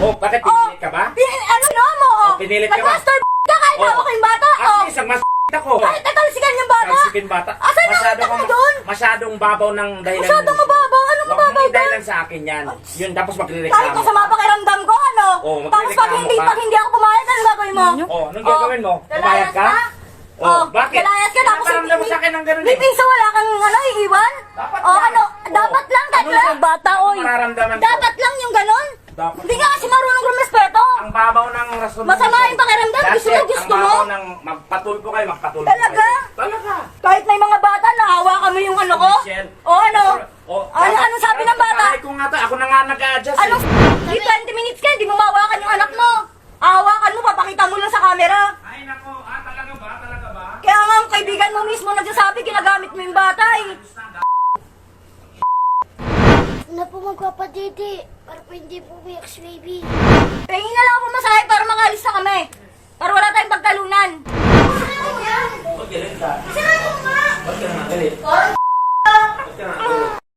Oh, bakit pinilit ka ba? Ano no mo? Pinilit ka ba? Nag-master ka kahit Oh. hawak yung bata. At isang mas ako. Ay, tatalsikan yung bata. Talsikin bata. Asan yung Masyado utak mo kang doon? masyadong babaw ng dahilan. Masyadong mababaw. Anong Huwag mababaw mong doon? dahilan sa akin yan. Yun, tapos Kahit magre-reklamo. masama pakiramdam ko, ano? Oh, Tapos magrereklamo ka? pag hindi ako pumayag, ano gagawin mo? Oh, anong gagawin mo? Pumayag ka? Oh, bakit? Lalayas ka tapos Pinaparamdam mo sa akin ng ganun may eh. piso wala kang ano, iiwan? Dapat Oh, lang. ano? Dapat lang, Ano tatla. lang? Bata, oy. Mararamdaman ko. Dapat lang yung ganon. Dapat. Hindi ka kasi marunong rumispeto. Ang babaw ng rason. Masama yung pakiramdam. Gusto mo, gusto Ang mo? babaw ng magpatulpo kayo, magpatulpo Talaga? kayo. Talaga. Kahit may mga bata, nahawakan mo yung ano ko? Michelle. O ano? Oh, Ano sabi ng bata? Ko nga to, ako na nga nag-a-adjust. Ano? Di 20 minutes ka, hindi mo mahawakan yung anak mo. Hawakan mo, papakita mo lang sa camera. Ay nako, talaga ba? Talaga ba? Kaya nga ang kaibigan mo mismo nagsasabi, ginagamit mo yung bata eh. Na po magpapadidi para po hindi po umiyak si baby. Tingin na lang ako masahe para makalis na kami. Para wala tayong pagtalunan. Ba't galit ka? Saan mo nga? Ba't ka naman galit? Oh,